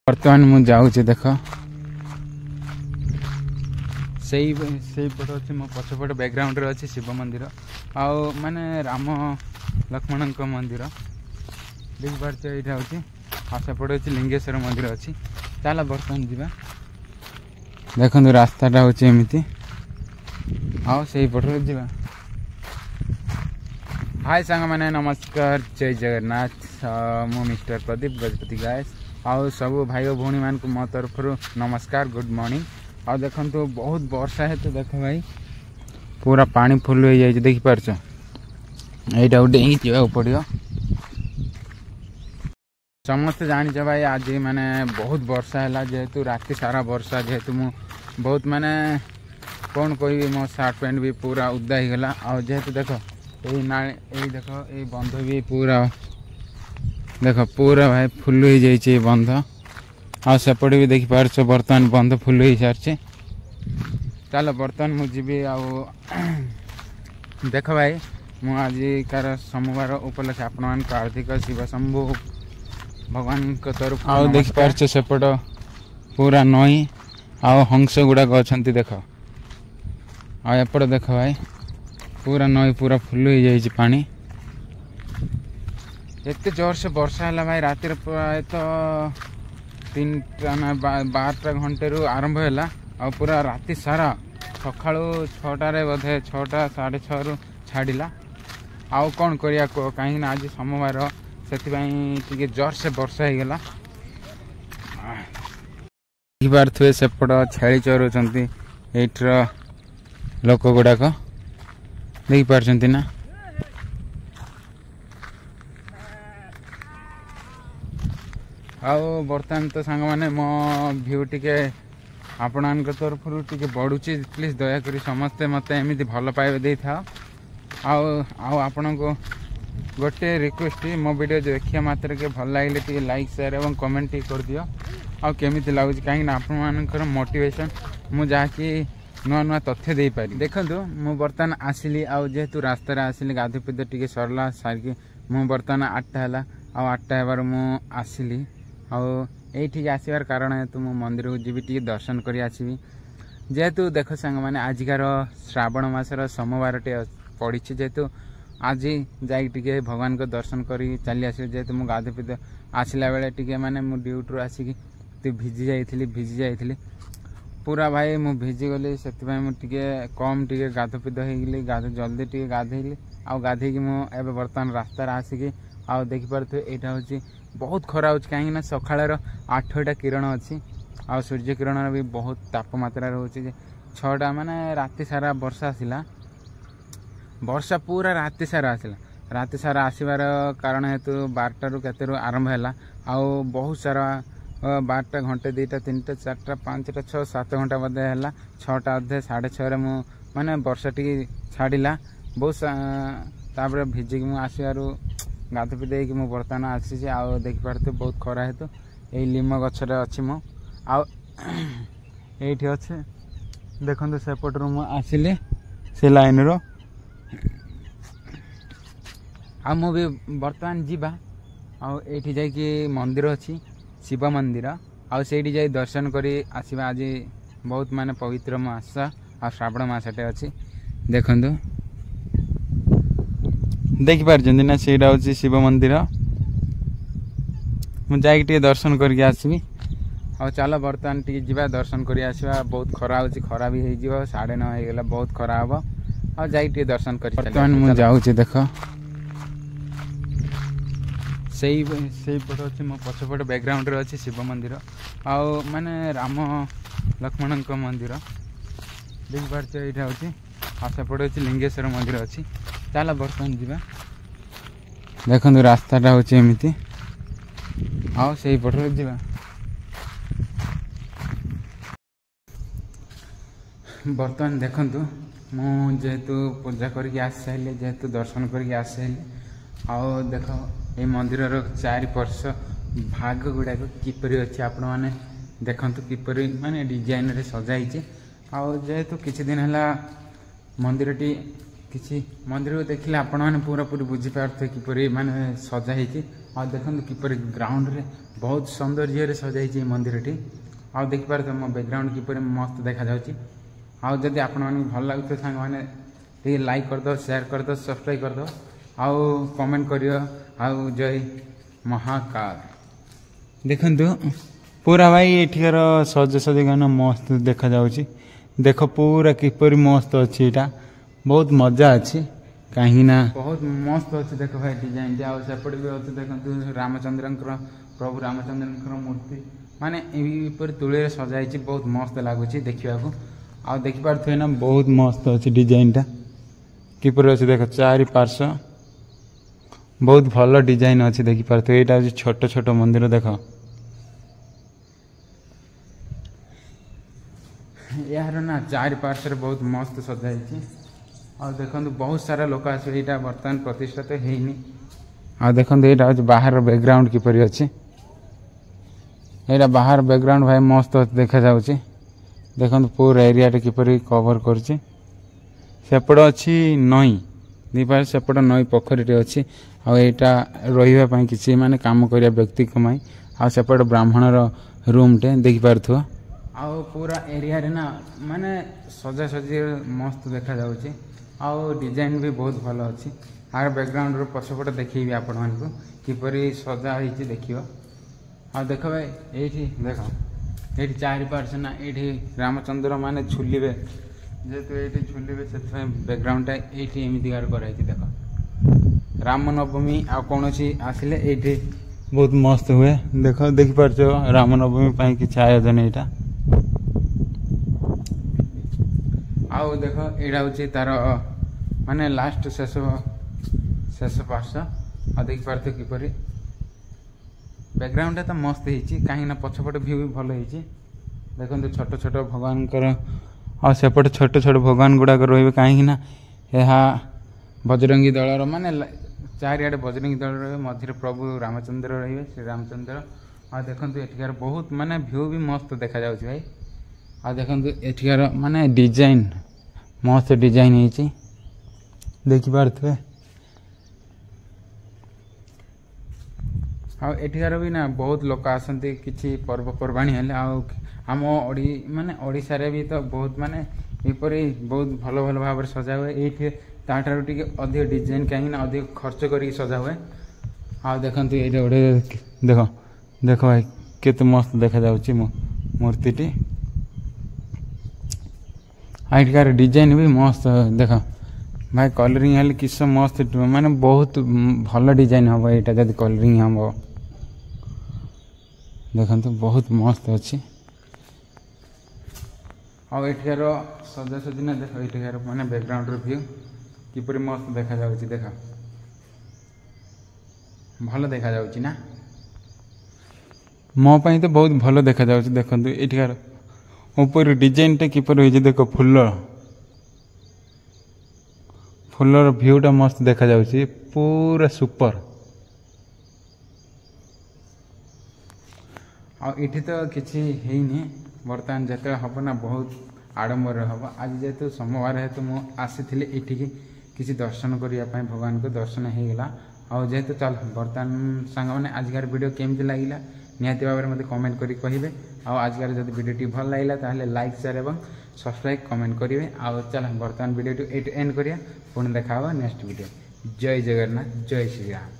बर्तमान मु जाऊँ देख से पट अच्छे मो पछपट बैकग्राउंड रे अच्छी शिव मंदिर आउ माने राम लक्ष्मण मंदिर देख पार्छ यहाँ हूँ आसेपट अच्छे लिंगेश्वर मंदिर अच्छी चल बर्तमान जावा देखो रास्ताटा हूँ एमती आउ से पट जा हाय सांग मैंने नमस्कार जय जगन्नाथ मु मिस्टर प्रदीप गजपति गायस आउ सब भाई और भौणी मान को मो तरफ नमस्कार गुड मॉर्निंग आ देखो बहुत वर्षा है तो देख भाई पूरा पानी फुल हो जाए देखिपार यहाँ डेई जावाक पड़ो समस्ते जाच भाई आज माने बहुत वर्षा है जेहेतु राति सारा वर्षा जेहेतु मु बहुत माने कौन कह मो सार्ट पैंट भी पूरा उदा ही गला आ जेहेतु देख यही देख ये बंध भी पूरा देख पूरा भाई फुल हो जाइए बंध आ सेपटे भी देखिपार बर्तमान बंध फुल हो सारी चल बर्तमान मुझे देख भाई मुझिकार सोमवार उपलक्ष आपण मान हार्दिक शिव शंभु भगवान तरफ आउ देखिपार सेपट पूरा नई आउ हंस गुड़ाक अच्छा देख आएपट देख भाई पूरा नई पूरा फुल हो जाइए पानी एत जोर से वर्षा है भाई राति प्राय तो 3-12 घंटे आरंभ है आ पूरा राति सारा सका 6टार बोधे 6टा 6:30 छाड़ा आउ कौन करिया कहीं आज सोमवार से जोर से वर्षा हो गला देखिपे सेपट छेली चरुंट एटर लोक गुड़ाक देखिपार ना आउ बर्तमान तो सांग मैंने मो व्यू टिके आपण तरफ टे बढ़ुची प्लीज दयाकोरी समस्ते मत एमती भल पाइबा दे था आपण को गोटे रिक्वेस्ट मो वीडियो देखिया मात्र के भल लगे टे लाइक शेयर और कमेंट कर दियो आमती लगुच कहीं आपर मोटिवेशन मुझे नुआ नुआ तथ्य दे पारि देखु मु बर्तमान आसिली जेहेतु रास्ता आसिली गाधु पीध टे सरला सारिकी मु बर्तमान 8टा है 8टा हेबार मु आसिली आठ आसबार कारण हेतु मो मंदिर को जी टी दर्शन कर आसबि जेहेतु देख सांग मैंने आजिकार श्रावण मासर सोमवार टे पड़ी जेहेतु आज जाके भगवान को दर्शन कर चली आस जेहेतु मु गाधु पीध आसला बेले टे माने मु ड्यूटी आसिक भिजी जाइली पूरा भाई मु भिजी गली से कम टे गाधु पीध होगली जल्दी टे गाधेली गाधे मु बर्तमान रास्तार आसिक देखिपे यहाँ हूँ बहुत खरा हो कहीं सकाळ 8टा किरण अच्छी आ सूर्य किरण भी बहुत तापमात्रा रोचे 6टा माने राति सारा वर्षा आसला वर्षा पूरा राति सारा आसबार कारण हेतु 12टारू केते आरंभ है बहुत सारा 12टा घंटे 2टा 3टा 4टा 5टा 6 7 घंटा बोधे है 6टा अधे 6:30 मु माने वर्षा टी छाड़ा बहुत तापर भिजिक मु आसबार गाधु पीधे मु बर्तमान आसी देखिपारे बहुत खरा है तो यही लीम गचर अच्छी मो ये अच्छे देखो सेपट रु आसिले से लाइन रो मु भी बर्तमान जीवा आठी जा मंदिर अच्छी शिव मंदिर आठी जा दर्शन कर आसवा आज बहुत माने पवित्र मास आ श्रावण मासटे अच्छी देखु देखिपार ना से शिव मंदिर मुझे दर्शन करके आसबि चल बर्तमान टी जा दर्शन कर आसवा बहुत खरा हो खरा भी हो 9:30 होगला बहुत खरा हम जाइए दर्शन कर बर्तमान मुझे जाऊँ देख से पट अच्छे मो पछपट बैकग्राउंड रे अच्छी शिव मंदिर आउ माने राम लक्ष्मण मंदिर देखिपार यहाँ हूँ आसेपट अच्छे लिंगेश्वर मंदिर अच्छी चल बर्तमान जावा देखो रास्ताटा हूँ एमती से पट जा बर्तमान देखु मुझेतु पूजा करके आस सारे जेहेतु दर्शन करके आस सारे देख ये मंदिर चारिपार्श भाग गुड़ाक किपरि अच्छे आपण मैंने देखु किपरि माने डिजाइन रे सजाई जेहेतु किछि दिन है मंदिर टी किसी मंदिर को देखिले आपण मैंने पूरा पूरी बुझीपारे किपरि माने सजा आ देखो किपर ग्राउंड रे बहुत सौंदर्य सजाई मंदिरटी आ देखिपारे मो बैकग्राउंड किपर मस्त देखा जाउची आ जदि आपण मानक भल लागुतो सांग माने टे लाइक कर दो शेयर कर दो सब्सक्राइब कर दो आउ कमेंट करियो आउ जय महाकाल। देखंतु पूरा भाई एठिकार सज सज गाना मस्त देखा जाउची देखो पूरा किपर मस्त अच्छी एटा बहुत मजा अच्छी कहीं ना बहुत मस्त अच्छे देखो भाई डिजाइन आ सेपट भी अच्छे देखो रामचंद्र प्रभु रामचंद्र मूर्ति माने तुले सजाई बहुत मस्त लगुच देखा आ देखिपे ना बहुत मस्त अच्छे डिजाइन टा किपर अच्छे देख चारि पार्श्व बहुत भल डिजाइन अच्छे देखिपे यहाँ छोट छोट मंदिर देख यार ना चारि पार्श्व बहुत मस्त सजाई आ देखो बहुत सारा लोक आसे यहाँ बर्तमान प्रतिष्ठा तो है आ देखो यहाँ हूँ बाहर बैकग्राउंड किपर अच्छे यहाँ बाहर बैकग्राउंड भाई मस्त देखा जाउची देखो पूरा एरिया किपर कवर करछि सेपट अच्छी नई दीपार सेपट नई पोखरी अच्छी आईटा किसी माने काम करिया व्यक्ति कमाई आ सेपट ब्राह्मणर रूम टे देखि पारथुआ आउ पूरा एरिया रे ना माने सजा सजी मस्त देखा जाउची आउ डिजाइन भी बहुत भल अच्छी आर बैकग्राउंड रो पछपट देखिबी आपण मानकु किपरि सजा होईची देखियो आ देख भाई ये देख ये चारि पार्श्व ना ये रामचंद्र माने झुलिबे जेतु ये झुलिबे से बैकग्राउंड ये एमतीकार कराई देख रामनवमी आ कौन आसिले ये बहुत मस्त हुए देख देखिपार रामनवमी किसी आयोजन यहाँ आउ देख यहाँ हूँ तार माने लास्ट शेष शेष पार्श्व आ देखिपार किपरि बैकग्राउंड तो मस्त होती कहीं पछपट व्यू भी भल होती देखते छोट छोट भगवान सेपट छोट छोट भगवान गुड़ाक रे कहीं बजरंगी दलर माने चारिआडे बजरंगी दल रे मध्य प्रभु रामचंद्र रे श्री रामचंद्र आ देखते एठिकार बहुत माने व्यू भी मस्त देखा जाउछि भाई आ देखते एठिकार माने डिजाइन मस्त डिजाइन होती देखि पारथुए आठिकार भी ना बहुत लोक आसती किसी पर्वपर्वाणी हेले आम माने ओडिशा रे भी तो बहुत माने एपरी बहुत भल भल भाव सजा हुए ये ताठार टी अधिक डिजाइन कहीं अधिक खर्च कर सजा हुए आ देखते ये गोटे देख देख भाई केते मस्त देखा जाउची मूर्ति आठिकार डिजाइन भी मस्त देख भाई कलरिंग हेल्ले किस मस्त माने बहुत भल डिजाइन हम यहाँ जब कलरिंग हम देखते बहुत मस्त अच्छी आठिकार सजा सजी ना देख एठिकार माने बैकग्राउंड व्यू किपरि मस्त देखा जाउची देख भल देखा जाउची ना मो पई तो बहुत भल देखा जाउची देखंतु एठिकार ऊपर डिजाइन टे किपरि होई देख फुलर भ्यूटा मस्त देखा जाउची पूरा सुपर आठी तो किसी है बर्तमान जिते हम ना बहुत आडंबर हम आज जेहेतु सोमवार हेतु मुझे ये किसी दर्शन करने भगवान को दर्शन हो गला आ जेहेतु चल बर्तमान सांग मैंने आजकार वीडियो केमती लगिला निहाती भाव में मत कमेंट करी कहे आजकार जब वीडियो भल लगे ताहले लाइक शेयर और सब्सक्राइब कमेंट करेंगे आ चल बर्तमान वीडियो ये एंड करिया पुणी देखा नेक्स्ट वीडियो जय जगन्नाथ जय श्री राम।